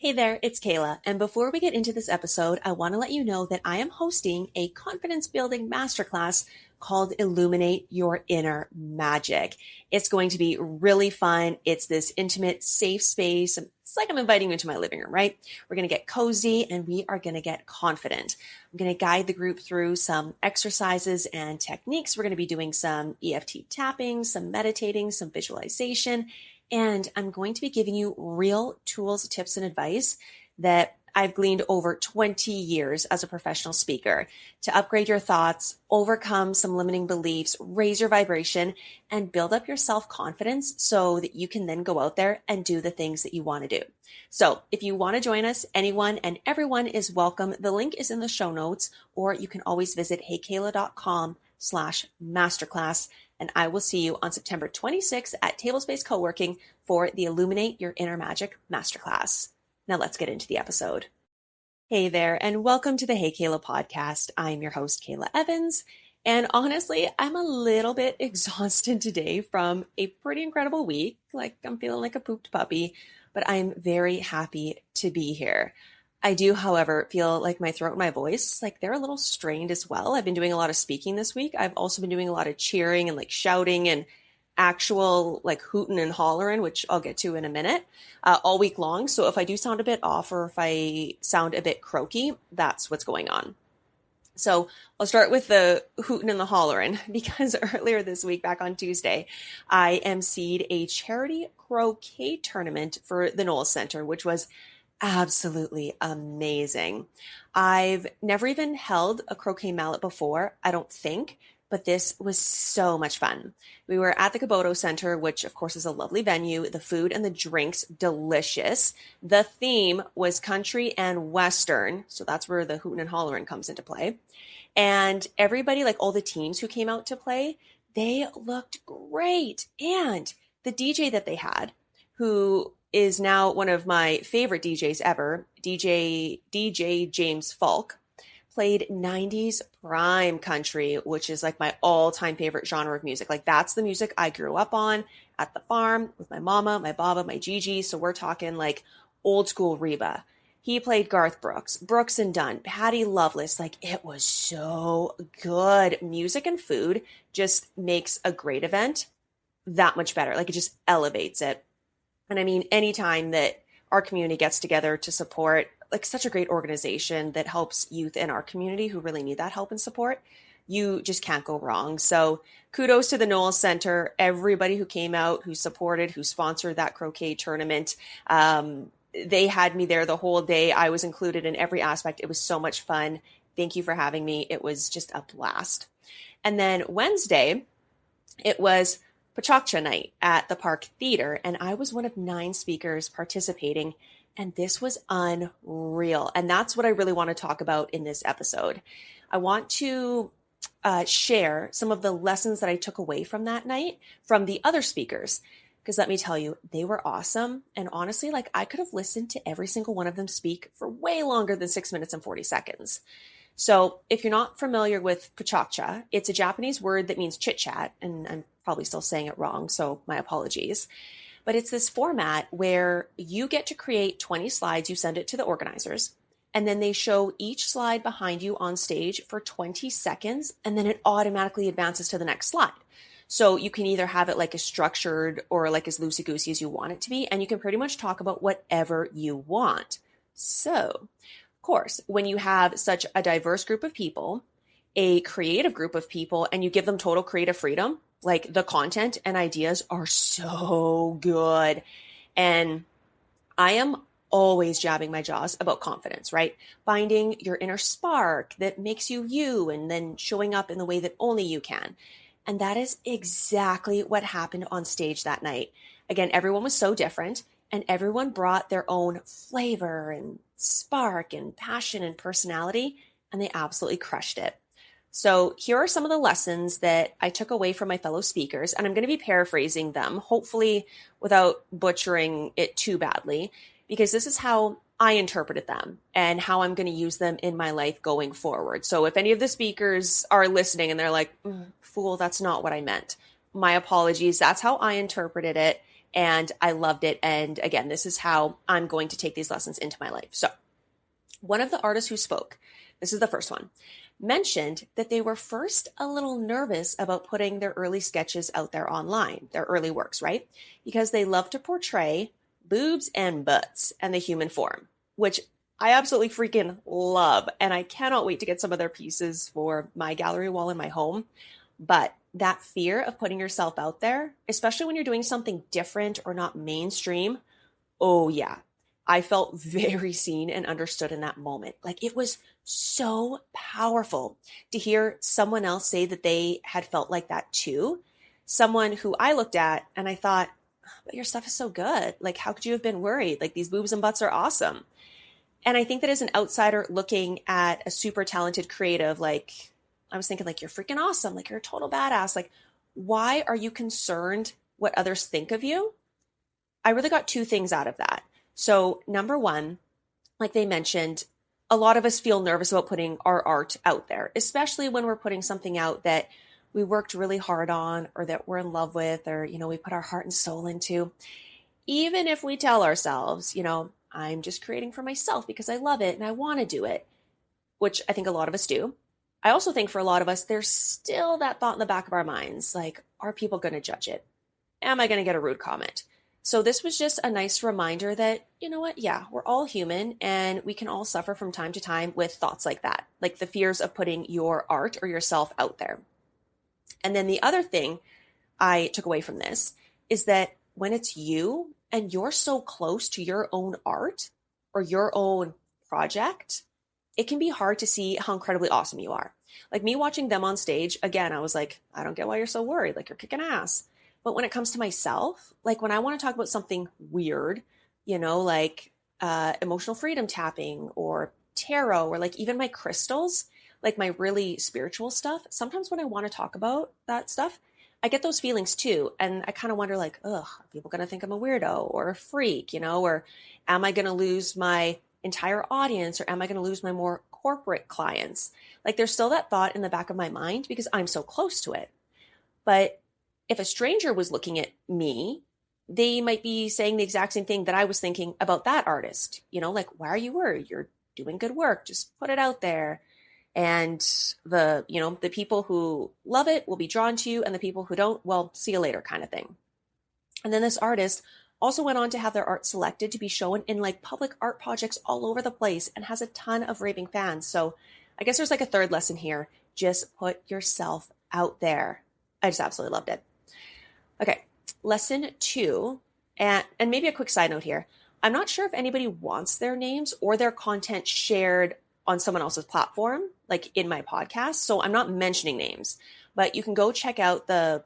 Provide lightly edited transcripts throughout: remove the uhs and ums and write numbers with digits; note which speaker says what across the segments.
Speaker 1: Hey there, it's Kayla. And before we get into this episode, I want to let you know that I am hosting a confidence building masterclass called Illuminate Your Inner Magic. It's going to be really fun. It's this intimate, safe space. It's like I'm inviting you into my living room, right? We're going to get cozy and we are going to get confident. I'm going to guide the group through some exercises and techniques. We're going to be doing some EFT tapping, some meditating, some visualization. And I'm going to be giving you real tools, tips, and advice that I've gleaned over 20 years as a professional speaker to upgrade your thoughts, overcome some limiting beliefs, raise your vibration, and build up your self-confidence so that you can then go out there and do the things that you want to do. So if you want to join us, anyone and everyone is welcome. The link is in the show notes, or you can always visit heykayla.com/masterclass. And I will see you on September 26th at Tablespace Co-working for the Illuminate Your Inner Magic Masterclass. Now let's get into the episode. Hey there, and welcome to the Hey Kahla Podcast. I'm your host, Kayla Evans. And honestly, I'm a little bit exhausted today from a pretty incredible week. Like I'm feeling like a pooped puppy, but I'm very happy to be here. I do, however, feel like my throat and my voice, like they're a little strained as well. I've been doing a lot of speaking this week. I've also been doing a lot of cheering and like shouting and actual like hooting and hollering, which I'll get to in a minute, all week long. So if I do sound a bit off or if I sound a bit croaky, that's what's going on. So I'll start with the hooting and the hollering because earlier this week, back on Tuesday, I emceed a charity croquet tournament for the Knowles Center, which was absolutely amazing. I've never even held a croquet mallet before, I don't think, but this was so much fun. We were at the Kaboto Center, which of course is a lovely venue. The food and the drinks, delicious. The theme was country and Western. So that's where the hootin' and hollering comes into play. And everybody, like all the teams who came out to play, they looked great. And the DJ that they had, who is now one of my favorite DJs ever, DJ James Falk, played 90s prime country, which is like my all-time favorite genre of music. Like that's the music I grew up on at the farm with my mama, my baba, my Gigi. So we're talking like old school Reba. He played Garth Brooks, Brooks and Dunn, Patti Loveless. Like it was so good. Music and food just makes a great event that much better. Like it just elevates it. And I mean, anytime that our community gets together to support like such a great organization that helps youth in our community who really need that help and support, you just can't go wrong. So kudos to the Knowles Center, everybody who came out, who supported, who sponsored that croquet tournament. They had me there the whole day. I was included in every aspect. It was so much fun. Thank you for having me. It was just a blast. And then Wednesday, it was PechaKucha Night at the Park Theater, and I was one of 9 speakers participating, and this was unreal. And that's what I really want to talk about in this episode. I want to share some of the lessons that I took away from that night from the other speakers, because let me tell you, they were awesome. And honestly, like I could have listened to every single one of them speak for way longer than 6 minutes and 40 seconds. So if you're not familiar with PechaKucha, it's a Japanese word that means chit chat, and I'm probably still saying it wrong, so my apologies. But it's this format where you get to create 20 slides, you send it to the organizers, and then they show each slide behind you on stage for 20 seconds, and then it automatically advances to the next slide. So you can either have it like as structured or like as loosey-goosey as you want it to be, and you can pretty much talk about whatever you want. So course, when you have such a diverse group of people, a creative group of people, and you give them total creative freedom, like the content and ideas are so good. And I am always jabbing my jaws about confidence, right? Finding your inner spark that makes you you and then showing up in the way that only you can. And that is exactly what happened on stage that night. Again, everyone was so different and everyone brought their own flavor and spark and passion and personality, and they absolutely crushed it. So here are some of the lessons that I took away from my fellow speakers, and I'm going to be paraphrasing them, hopefully without butchering it too badly, because this is how I interpreted them and how I'm going to use them in my life going forward. So if any of the speakers are listening and they're like, fool, that's not what I meant, my apologies. That's how I interpreted it. and I loved it. And again, this is how I'm going to take these lessons into my life. So one of the artists who spoke, this is the first one, mentioned that they were first a little nervous about putting their early sketches out there online, their early works, right? Because they love to portray boobs and butts and the human form, which I absolutely freaking love. And I cannot wait to get some of their pieces for my gallery wall in my home. But that fear of putting yourself out there, especially when you're doing something different or not mainstream, oh yeah, I felt very seen and understood in that moment. Like it was so powerful to hear someone else say that they had felt like that too. Someone who I looked at and I thought, but your stuff is so good. Like, how could you have been worried? Like, these boobs and butts are awesome. And I think that as an outsider looking at a super talented creative, like, I was thinking, like, you're freaking awesome. Like, you're a total badass. Like, why are you concerned what others think of you? I really got two things out of that. So number one, like they mentioned, a lot of us feel nervous about putting our art out there, especially when we're putting something out that we worked really hard on or that we're in love with, or, you know, we put our heart and soul into. Even if we tell ourselves, you know, I'm just creating for myself because I love it and I want to do it, which I think a lot of us do. I also think for a lot of us, there's still that thought in the back of our minds, like, are people going to judge it? Am I going to get a rude comment? So this was just a nice reminder that, you know what? Yeah, we're all human and we can all suffer from time to time with thoughts like that, like the fears of putting your art or yourself out there. And then the other thing I took away from this is that when it's you and you're so close to your own art or your own project, it can be hard to see how incredibly awesome you are. Like me watching them on stage, again, I was like, I don't get why you're so worried. Like, you're kicking ass. But when it comes to myself, like when I want to talk about something weird, you know, like emotional freedom tapping or tarot, or like even my crystals, like my really spiritual stuff, sometimes when I want to talk about that stuff, I get those feelings too. And I kind of wonder, like, ugh, are people going to think I'm a weirdo or a freak, you know, or am I going to lose my entire audience, or am I going to lose my more corporate clients? Like, there's still that thought in the back of my mind because I'm so close to it. But if a stranger was looking at me, they might be saying the exact same thing that I was thinking about that artist. You know, like, why are you worried? You're doing good work. Just put it out there. And the people who love it will be drawn to you, and the people who don't, well, see you later kind of thing. And then this artist also went on to have their art selected to be shown in like public art projects all over the place and has a ton of raving fans. So I guess there's like a third lesson here. Just put yourself out there. I just absolutely loved it. Okay, lesson 2, and maybe a quick side note here. I'm not sure if anybody wants their names or their content shared on someone else's platform, like in my podcast. So I'm not mentioning names, but you can go check out the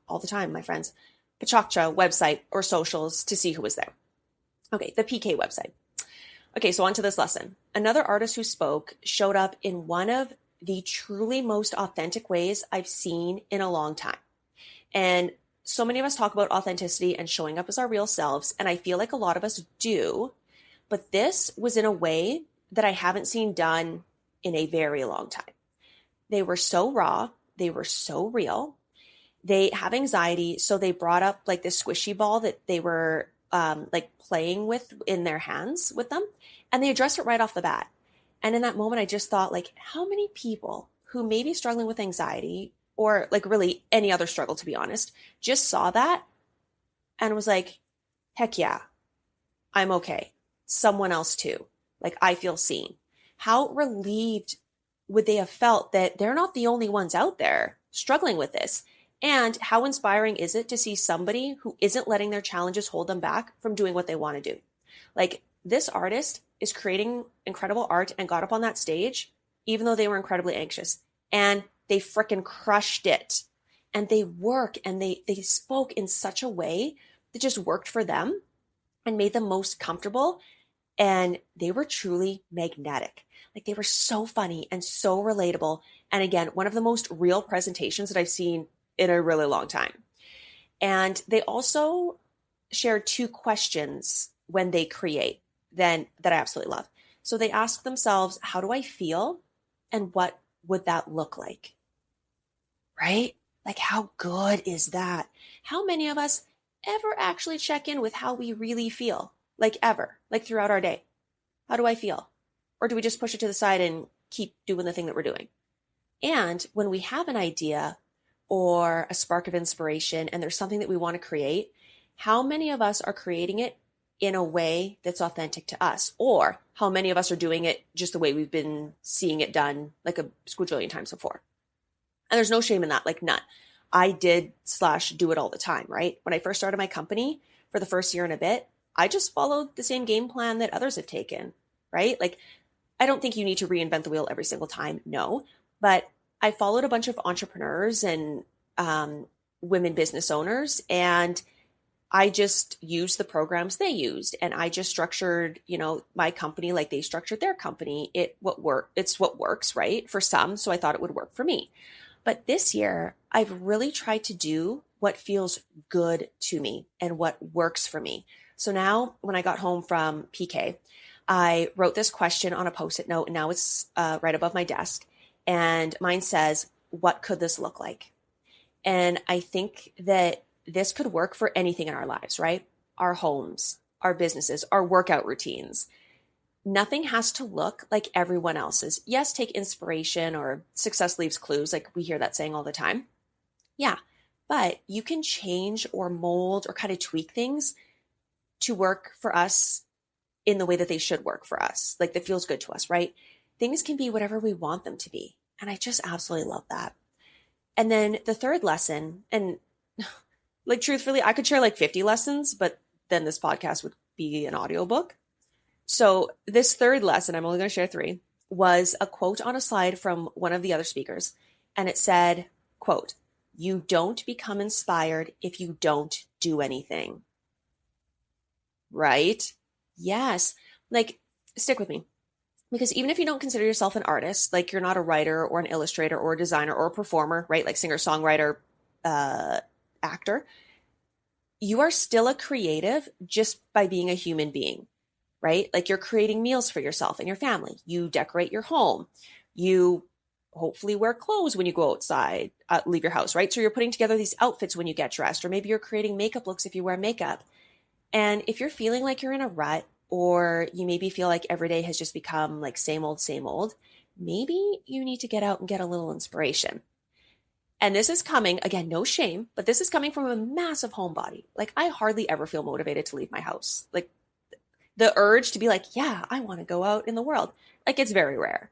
Speaker 1: all the time, my friends, PechaKucha website or socials to see who was there. Okay, the PK website. Okay, so on to this lesson. Another artist who spoke showed up in one of the truly most authentic ways I've seen in a long time. And so many of us talk about authenticity and showing up as our real selves, and I feel like a lot of us do, but this was in a way that I haven't seen done in a very long time. They were so raw, they were so real. They have anxiety, so they brought up like this squishy ball that they were like playing with in their hands with them, and they addressed it right off the bat. And in that moment, I just thought, like, how many people who may be struggling with anxiety or like really any other struggle, to be honest, just saw that and was like, heck yeah, I'm okay. Someone else too. Like, I feel seen. How relieved would they have felt that they're not the only ones out there struggling with this? And how inspiring is it to see somebody who isn't letting their challenges hold them back from doing what they want to do? Like, this artist is creating incredible art and got up on that stage, even though they were incredibly anxious. And they frickin' crushed it. And they work and they spoke in such a way that just worked for them and made them most comfortable. And they were truly magnetic. Like, they were so funny and so relatable. And again, one of the most real presentations that I've seen in a really long time. And they also shared 2 questions when they create that I absolutely love. So they ask themselves, how do I feel? And what would that look like? Right? Like, how good is that? How many of us ever actually check in with how we really feel? Like, ever, like throughout our day? How do I feel? Or do we just push it to the side and keep doing the thing that we're doing? And when we have an idea or a spark of inspiration and there's something that we want to create, how many of us are creating it in a way that's authentic to us? Or how many of us are doing it just the way we've been seeing it done like a squajillion times before? And there's no shame in that, like none. I did/do it all the time, right? When I first started my company for the first year and a bit, I just followed the same game plan that others have taken, right? Like, I don't think you need to reinvent the wheel every single time, no. But I followed a bunch of entrepreneurs and women business owners, and I just used the programs they used, and I just structured, my company like they structured their company. It's what works, right? For some, so I thought it would work for me. But this year, I've really tried to do what feels good to me and what works for me. So now when I got home from PK, I wrote this question on a Post-it note, and now it's right above my desk. And mine says, what could this look like? And I think that this could work for anything in our lives, right? Our homes, our businesses, our workout routines. Nothing has to look like everyone else's. Yes, take inspiration, or success leaves clues. Like we hear that saying all the time. Yeah, but you can change or mold or kind of tweak things to work for us in the way that they should work for us, like that feels good to us, right? Things can be whatever we want them to be. And I just absolutely love that. And then the third lesson, and like truthfully, I could share like 50 lessons, but then this podcast would be an audiobook. So this third lesson, I'm only going to share 3, was a quote on a slide from one of the other speakers. And it said, quote, "You don't become inspired if you don't do anything." Right? Yes. Like, stick with me. Because even if you don't consider yourself an artist, like you're not a writer or an illustrator or a designer or a performer, right? Like singer, songwriter, actor, you are still a creative just by being a human being, right? Like you're creating meals for yourself and your family. You decorate your home. You hopefully wear clothes when you go outside, leave your house, right? So you're putting together these outfits when you get dressed, or maybe you're creating makeup looks if you wear makeup. And if you're feeling like you're in a rut, or you maybe feel like every day has just become like same old, maybe you need to get out and get a little inspiration. And this is coming, again, no shame, but this is coming from a massive homebody. Like I hardly ever feel motivated to leave my house. Like the urge to be like, yeah, I want to go out in the world. Like it's very rare.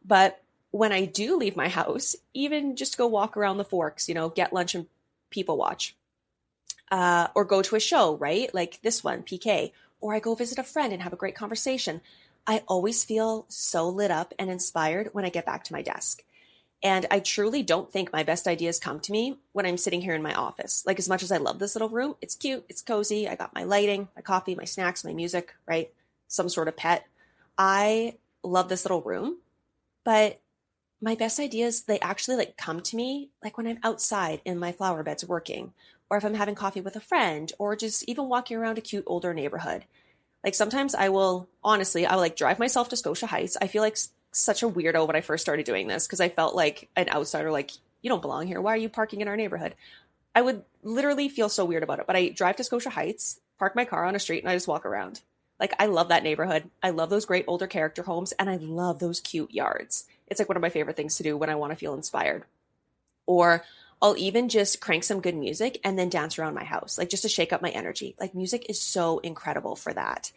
Speaker 1: But when I do leave my house, even just go walk around the Forks, get lunch and people watch, or go to a show, right? Like this one, PK, or I go visit a friend and have a great conversation. I always feel so lit up and inspired when I get back to my desk. And I truly don't think my best ideas come to me when I'm sitting here in my office. Like as much as I love this little room, it's cute, it's cozy. I got my lighting, my coffee, my snacks, my music, right? Some sort of pet. I love this little room, but my best ideas, they actually like come to me like when I'm outside in my flower beds working, or if I'm having coffee with a friend, or just even walking around a cute older neighborhood. Like sometimes I will like drive myself to Scotia Heights. I feel like such a weirdo when I first started doing this because I felt like an outsider, like, you don't belong here. Why are you parking in our neighborhood? I would literally feel so weird about it. But I drive to Scotia Heights, park my car on a street, and I just walk around. Like, I love that neighborhood. I love those great older character homes, and I love those cute yards. It's like one of my favorite things to do when I want to feel inspired. Or I'll even just crank some good music and then dance around my house, like just to shake up my energy. Like music is so incredible for that.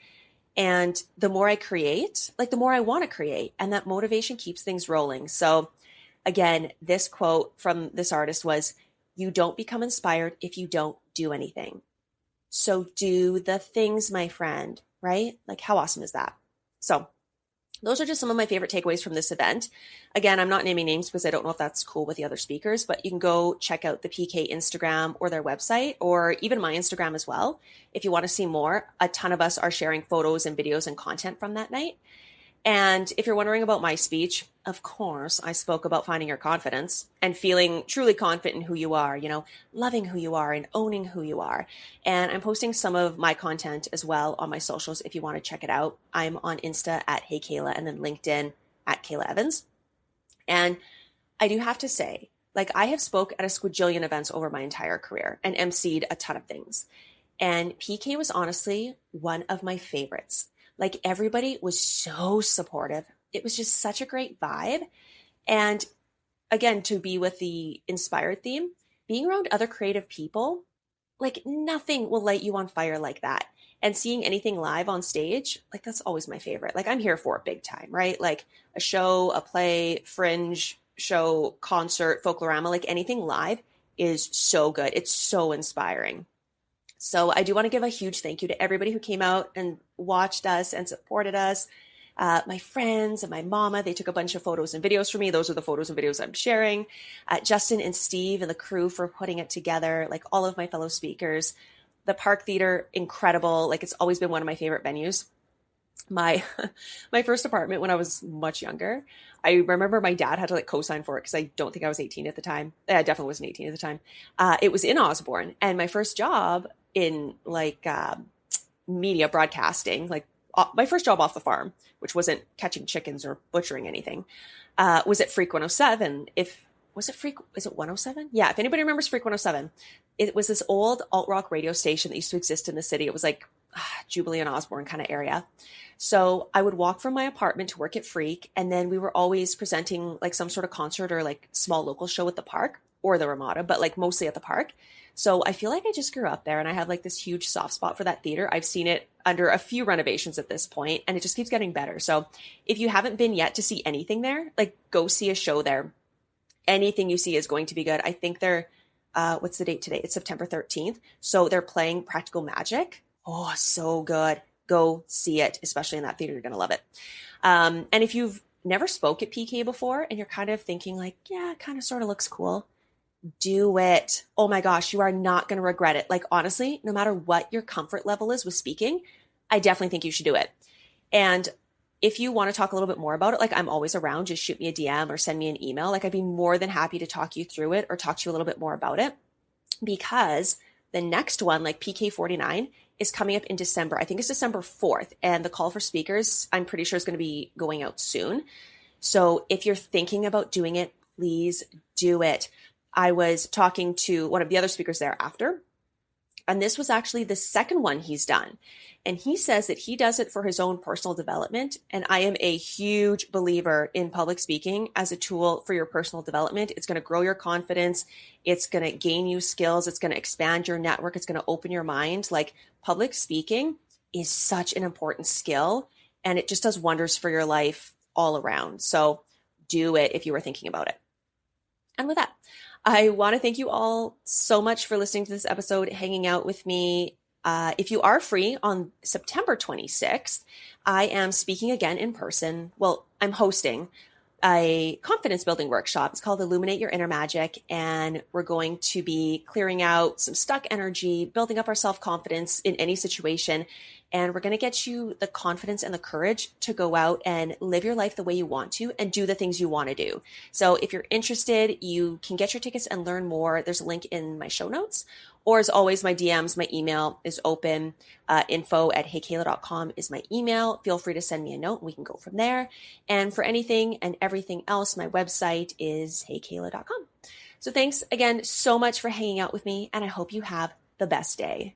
Speaker 1: And the more I create, like the more I want to create, and that motivation keeps things rolling. So again, this quote from this artist was, "You don't become inspired if you don't do anything." So do the things, my friend, right? Like how awesome is that? So those are just some of my favorite takeaways from this event. Again, I'm not naming names because I don't know if that's cool with the other speakers, but you can go check out the PK Instagram or their website, or even my Instagram as well. If you want to see more, a ton of us are sharing photos and videos and content from that night. And if you're wondering about my speech, of course, I spoke about finding your confidence and feeling truly confident in who you are, loving who you are and owning who you are. And I'm posting some of my content as well on my socials if you want to check it out. I'm on Insta at Hey Kahla, and then LinkedIn at Kayla Evans. And I do have to say, Like I have spoke at a squadrillion events over my entire career and emceed a ton of things. And PK was honestly one of my favorites. Like everybody was so supportive. It was just such a great vibe. And again, to be with the inspired theme, being around other creative people, like nothing will light you on fire like that. And seeing anything live on stage, like that's always my favorite. Like I'm here for it big time, right? Like a show, a play, fringe show, concert, folklorama, like anything live is so good. It's so inspiring. So I do want to give a huge thank you to everybody who came out and watched us and supported us. My friends and my mama, they took a bunch of photos and videos for me. Those are the photos and videos I'm sharing. Justin and Steve and the crew for putting it together, like all of my fellow speakers. The Park Theater, incredible. Like it's always been one of my favorite venues. My my first apartment when I was much younger, I remember my dad had to like co-sign for it because I don't think I was 18 at the time. I definitely wasn't 18 at the time. It was in Osborne, and my first job in like media broadcasting, like my first job off the farm, which wasn't catching chickens or butchering anything, was at Freak 107. Is it 107? Yeah. If anybody remembers Freak 107, it was this old alt rock radio station that used to exist in the city. It was like Jubilee and Osborne kind of area. So I would walk from my apartment to work at Freak. And then we were always presenting like some sort of concert or like small local show at the park or the Ramada, but like mostly at the park. So I feel like I just grew up there and I have like this huge soft spot for that theater. I've seen it under a few renovations at this point and it just keeps getting better. So if you haven't been yet to see anything there, like go see a show there. Anything you see is going to be good. I think they're, what's the date today? It's September 13th. So they're playing Practical Magic. Oh, so good. Go see it, especially in that theater. You're going to love it. And if you've never spoke at PK before and you're kind of thinking like, yeah, it kind of sort of looks cool, do it. Oh my gosh, you are not going to regret it. Like honestly, no matter what your comfort level is with speaking, I definitely think you should do it. And if you want to talk a little bit more about it, like I'm always around, just shoot me a DM or send me an email. Like I'd be more than happy to talk you through it or talk to you a little bit more about it, because the next one, like PK 49, is coming up in December. I think it's December 4th. And the call for speakers, I'm pretty sure is going to be going out soon. So if you're thinking about doing it, please do it. I was talking to one of the other speakers there after, and this was actually the second one he's done. And he says that he does it for his own personal development. And I am a huge believer in public speaking as a tool for your personal development. It's going to grow your confidence. It's going to gain you skills. It's going to expand your network. It's going to open your mind. Like public speaking is such an important skill and it just does wonders for your life all around. So do it if you were thinking about it. And with that, I want to thank you all so much for listening to this episode, hanging out with me. If you are free on September 26th, I am speaking again in person. Well, I'm hosting a confidence building workshop. It's called Illuminate Your Inner Magic. And we're going to be clearing out some stuck energy, building up our self-confidence in any situation. And we're going to get you the confidence and the courage to go out and live your life the way you want to and do the things you want to do. So if you're interested, you can get your tickets and learn more. There's a link in my show notes. Or as always, my DMs, my email is open. Info@heykahla.com is my email. Feel free to send me a note and we can go from there. And for anything and everything else, my website is heykahla.com. So thanks again so much for hanging out with me, and I hope you have the best day.